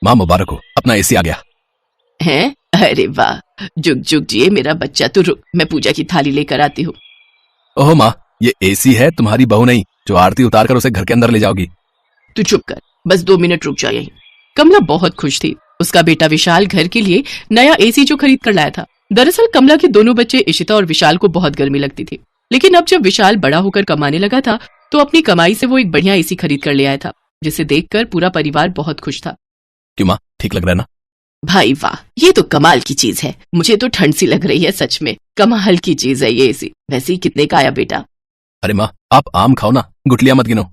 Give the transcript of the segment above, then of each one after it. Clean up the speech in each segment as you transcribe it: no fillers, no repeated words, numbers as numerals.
माँ मुबारक हो, अपना एसी आ गया। हैं? अरे वाह, जुग जुग जिए मेरा बच्चा। तो रुक, मैं पूजा की थाली लेकर आती हूँ। ओहो माँ, ये एसी है, तुम्हारी बहू नहीं जो आरती उतार कर उसे घर के अंदर ले जाओगी। तू चुप कर, बस 2 मिनट रुक जा यहीं। कमला बहुत खुश थी। उसका बेटा विशाल घर के लिए नया एसी जो खरीद कर लाया था। दरअसल कमला के दोनों बच्चे इशिता और विशाल को बहुत गर्मी लगती थी, लेकिन अब जब विशाल बड़ा होकर कमाने लगा था तो अपनी कमाई से वो एक बढ़िया एसी खरीद कर ले आया था, जिसे देखकर पूरा परिवार बहुत खुश था। क्यों माँ, ठीक लग रहा है ना? भाई वाह, ये तो कमाल की चीज है। मुझे तो ठंड सी लग रही है, सच में कमाल की चीज है ये एसी। वैसे ही कितने का आया बेटा? अरे माँ, आप आम खाओ ना, गुठलियां मत गिनो।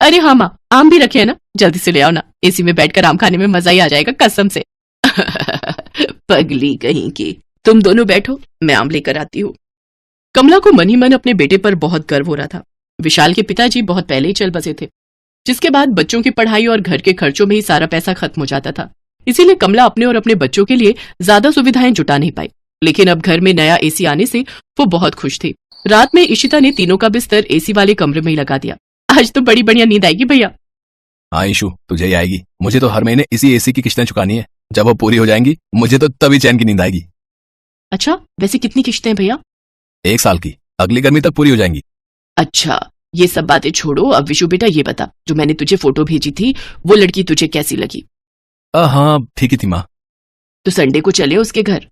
अरे हाँ माँ, आम भी रखे है ना, जल्दी से ले आओ ना। एसी में बैठकर आम खाने में मजा ही आ जाएगा कसम से। पगली कहीं की, तुम दोनों बैठो, मैं आम लेकर आती हूँ। कमला को मन ही मन अपने बेटे पर बहुत गर्व हो रहा था। विशाल के पिताजी बहुत पहले ही चल बसे थे, जिसके बाद बच्चों की पढ़ाई और घर के खर्चों में ही सारा पैसा खत्म हो जाता था। इसीलिए कमला अपने और अपने बच्चों के लिए ज्यादा सुविधाएं जुटा नहीं पाई। लेकिन अब घर में नया एसी आने से वो बहुत खुश थी। रात में इशिता ने तीनों का बिस्तर एसी वाले कमरे में ही लगा दिया। आज तो बड़ी बढ़िया नींद आएगी भैया। हाँ ईशु, तुझे ही आएगी। मुझे तो हर महीने इसी एसी की किस्तें चुकानी है। जब वो पूरी हो जाएंगी मुझे तो तभी चैन की नींद आएगी। अच्छा, वैसे कितनी किश्तें भैया? 1 साल की, अगली गर्मी तक पूरी हो जाएंगी। अच्छा, ये सब बातें छोड़ो। अब विशु बेटा ये बता, जो मैंने तुझे फोटो भेजी थी वो लड़की तुझे कैसी लगी? हाँ ठीक ही थी माँ। तो संडे को चले उसके घर?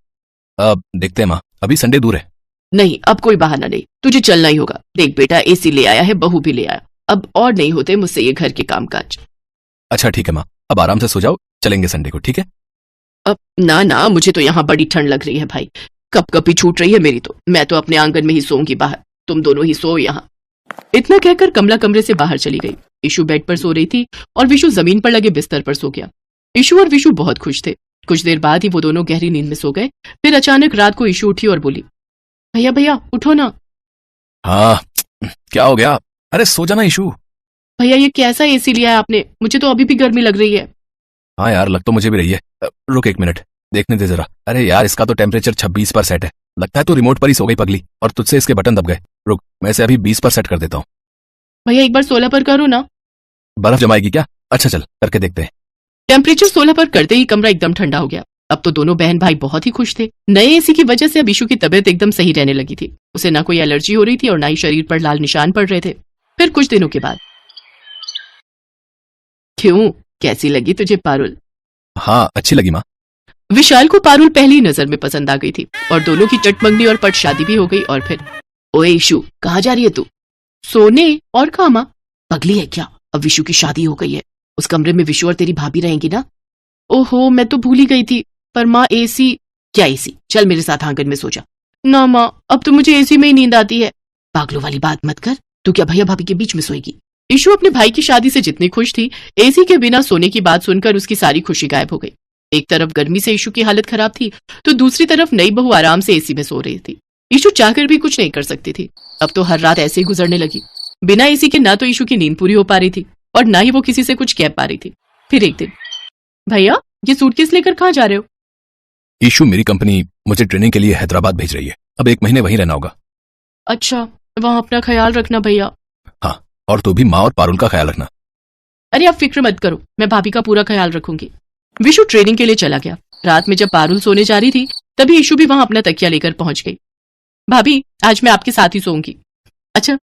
अब देखते हैं माँ, अभी संडे दूर है। नहीं, अब कोई बहाना नहीं, तुझे चलना ही होगा। देख बेटा, एसी ले आया है, बहू भी ले आया, अब और नहीं होते मुझसे ये घर के कामकाज। अच्छा ठीक है माँ, अब आराम से सो जाओ, चलेंगे संडे को, ठीक है? अब ना ना, मुझे तो यहाँ बड़ी ठंड लग रही है भाई, कपकपी छूट रही है मेरी तो। मैं तो अपने आंगन में ही सोऊंगी बाहर, तुम दोनों ही सो यहाँ। इतना कहकर कमला कमरे से बाहर चली गई। इशू बेड पर सो रही थी और विशु जमीन पर लगे बिस्तर पर सो गया। इशू और विशु बहुत खुश थे। कुछ देर बाद ही वो दोनों गहरी नींद में सो गए। फिर अचानक रात को इशू उठी और बोली, भैया भैया उठो ना। हाँ, क्या हो गया? अरे सो जाना इशू। भैया ये कैसा एसी लिया है आपने? मुझे तो अभी भी गर्मी लग रही है। हाँ यार, लग तो मुझे भी रही है। रुक 1 मिनट, देखने दे जरा। अरे यार, इसका तो टेम्परेचर 26 पर सेट है। लगता है तो रिमोट पर ही सो गई पगली, और तुझसे इसके बटन दब गए। रुक, मैं इसे अभी 20 पर सेट कर देता हूँ। भैया एक बार 16 पर करो ना। बर्फ जमाएगी क्या? अच्छा चल, करके देखते हैं। टेम्परेचर 16 पर करते ही कमरा एकदम ठंडा हो गया। अब तो दोनों बहन भाई बहुत ही खुश थे। नए एसी की वजह से अब इशू की तबीयत एकदम सही रहने लगी थी। उसे ना कोई एलर्जी हो रही थी और ना ही शरीर पर लाल निशान पड़ रहे थे। फिर कुछ दिनों के बाद, क्यों, कैसी लगी तुझे पारुल? हाँ अच्छी लगी माँ। विशाल को पारुल पहली नजर में पसंद आ गई थी और दोनों की चटमंगनी और पट शादी भी हो गई। और फिर, ओए इशू, कहाँ जा रही है तू? सोने। और कहाँ माँ? पगली है क्या? अब विशु की शादी हो गई है, उस कमरे में विशु और तेरी भाभी रहेंगी ना। ओहो, मैं तो भूल ही गई थी। पर माँ एसी? क्या एसी? चल मेरे साथ आंगन में सो जा। ना माँ, अब तो मुझे एसी में ही नींद आती है। पागलों वाली बात मत कर, तू क्या भैया भाभी के बीच में सोएगी? इशू अपने भाई की शादी से जितनी खुश थी, एसी के बिना सोने की बात सुनकर उसकी सारी खुशी गायब हो गई। एक तरफ गर्मी से इशू की हालत खराब थी, तो दूसरी तरफ नई बहू आराम से एसी में सो रही थी। इशू चाहकर भी कुछ नहीं कर सकती थी। अब तो हर रात ऐसे ही गुजरने लगी। बिना एसी के ना तो इशू की नींद पूरी हो पा रही थी और ना ही वो किसी से कुछ कह पा रही थी। फिर एक दिन, भैया ये सूटकेस लेकर कहाँ जा रहे हो? इशू, मेरी कंपनी मुझे ट्रेनिंग के लिए हैदराबाद भेज रही है। अब 1 महीने वहीं रहना होगा। अच्छा, वहाँ अपना ख्याल रखना भैया। हाँ, और तू भी माँ और पारुल का ख्याल रखना। अरे आप फिक्र मत करो, मैं भाभी का पूरा ख्याल रखूंगी। विशु ट्रेनिंग के लिए चला गया। रात में जब पारुल सोने जा रही थी, तभी इशू भी वहां अपना तकिया लेकर पहुंच गई। भाभी, आज मैं आपके साथ ही सोऊंगी। अच्छा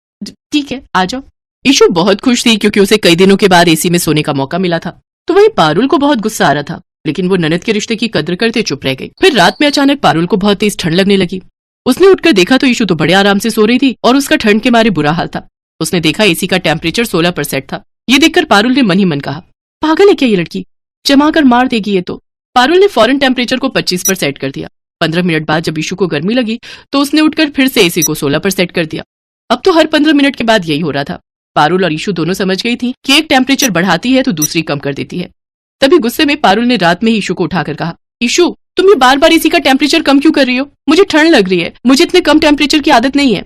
ठीक है, आ जाओ। इशू बहुत खुश थी क्योंकि उसे कई दिनों के बाद एसी में सोने का मौका मिला था। तो वहीं पारुल को बहुत गुस्सा आ रहा था, लेकिन वो ननद के रिश्ते की कद्र करते चुप रह गई। फिर रात में अचानक पारुल को बहुत तेज ठंड लगने लगी। उसने उठकर देखा तो इशू तो बड़े आराम से सो रही थी और उसका ठंड के मारे बुरा हाल था। उसने देखा एसी का टेम्परेचर 16 पर सेट था। ये देखकर पारुल ने मन ही मन कहा, पागल है क्या ये लड़की, जमा कर मार देगी ये तो। पारुल ने फौरन टेम्परेचर को 25 पर सेट कर दिया। 15 मिनट बाद जब इशू को गर्मी लगी तो उसने उठकर फिर से एसी को 16 पर सेट कर दिया। अब तो हर 15 मिनट के बाद यही हो रहा था। पारुल और इशू दोनों समझ गई थी कि एक टेम्परेचर बढ़ाती है तो दूसरी कम कर देती है। तभी गुस्से में पारुल ने रात में ही इशू को उठाकर कहा, इशू तुम ये बार बार एसी का टेम्परेचर कम क्यों कर रही हो? मुझे ठंड लग रही है, मुझे इतने कम टेम्परेचर की आदत नहीं है।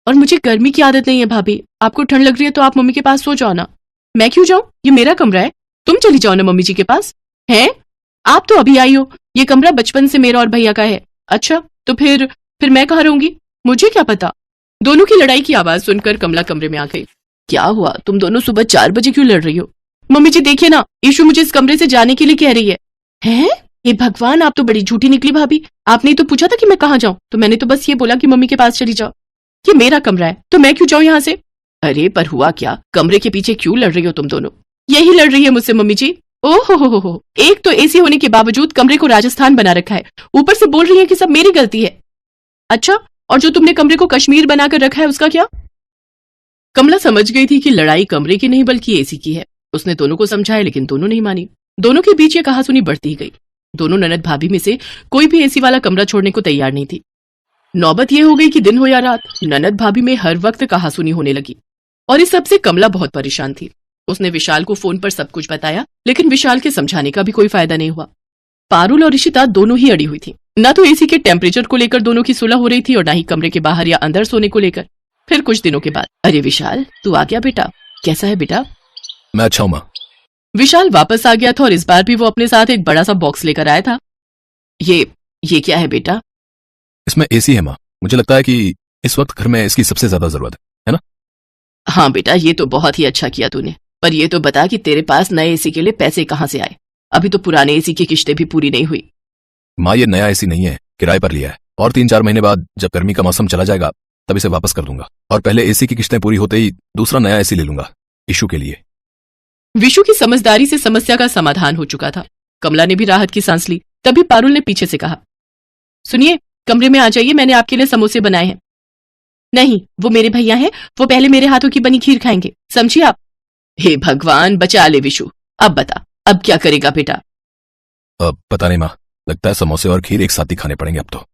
और मुझे गर्मी की आदत नहीं है भाभी, आपको ठंड लग रही है तो आप मम्मी के पास सो जाओ ना। मैं क्यों जाऊं? ये मेरा कमरा है, तुम चली जाओ ना मम्मी जी के पास। है? आप तो अभी आई हो, ये कमरा बचपन से मेरा और भैया का है। अच्छा तो फिर मैं कहाँ रहूंगी? मुझे क्या पता। दोनों की लड़ाई की आवाज सुनकर कमला कमरे में आ गई। क्या हुआ, तुम दोनों सुबह 4 बजे क्यों लड़ रही हो? मम्मी जी देखिए ना, ईशु मुझे इस कमरे से जाने के लिए कह रही है। हैं? हे भगवान, आप तो बड़ी झूठी निकली भाभी। आपने तो पूछा था कि मैं कहाँ जाऊं, तो मैंने तो बस ये बोला कि मम्मी के पास चली जाओ। ये मेरा कमरा है तो मैं क्यों जाऊं यहाँ से? अरे पर हुआ क्या, कमरे के पीछे क्यों लड़ रही हो तुम दोनों? यही लड़ रही है मुझसे मम्मी जी। ओहो हो, एक तो एसी होने के बावजूद कमरे को राजस्थान बना रखा है, ऊपर से बोल रही है कि सब मेरी गलती है। अच्छा, और जो तुमने कमरे को कश्मीर बनाकर रखा है उसका क्या? कमला समझ गई थी कि लड़ाई कमरे की नहीं बल्कि एसी की है। उसने दोनों को समझाया लेकिन दोनों नहीं मानी। दोनों के बीच ये कहासुनी बढ़ती ही गई। दोनों ननद भाभी में से कोई भी एसी वाला कमरा छोड़ने को तैयार नहीं थी। नौबत यह हो गई कि दिन हो या रात, ननद भाभी में हर वक्त कहासुनी होने लगी और इस सबसे कमला बहुत परेशान थी। उसने विशाल को फोन पर सब कुछ बताया लेकिन विशाल के समझाने का भी कोई फायदा नहीं हुआ। पारुल और इशिता दोनों ही अड़ी हुई थी। न तो एसी के टेम्परेचर को लेकर दोनों की सुलह हो रही थी और न ही कमरे के बाहर या अंदर सोने को लेकर। फिर कुछ दिनों के बाद, अरे विशाल, तू आ गया बेटा, कैसा है बेटा? मैं अच्छा हूं माँ। विशाल वापस आ गया था और इस बार भी वो अपने साथ एक बड़ा सा बॉक्स लेकर आया था। ये क्या है बेटा? इसमें एसी है माँ। मुझे लगता है कि इस वक्त घर में इसकी सबसे ज्यादा जरूरत है ना? हाँ बेटा, ये तो बहुत ही अच्छा किया तूने, पर ये तो बता कि तेरे पास नए एसी के लिए पैसे कहाँ से आए? अभी तो पुराने एसी की किश्तें भी पूरी नहीं हुई। माँ ये नया एसी नहीं है, किराए पर लिया है और 3-4 महीने बाद जब गर्मी का मौसम चला जाएगा तब इसे वापस कर दूंगा और पहले एसी की किश्तें पूरी होते ही दूसरा नया एसी ले लूंगा इशू के लिए। विशु की समझदारी से समस्या का समाधान हो चुका था। कमला ने भी राहत की सांस ली। तभी पारुल ने पीछे से कहा, सुनिए, कमरे में आ जाइए, मैंने आपके लिए समोसे बनाए हैं। नहीं, वो मेरे भैया हैं, वो पहले मेरे हाथों की बनी खीर खाएंगे, समझिए आप। हे भगवान, बचा ले विशु। अब बता, अब क्या करेगा बेटा? पता नहीं माँ, लगता है समोसे और खीर एक साथ ही खाने पड़ेंगे अब तो।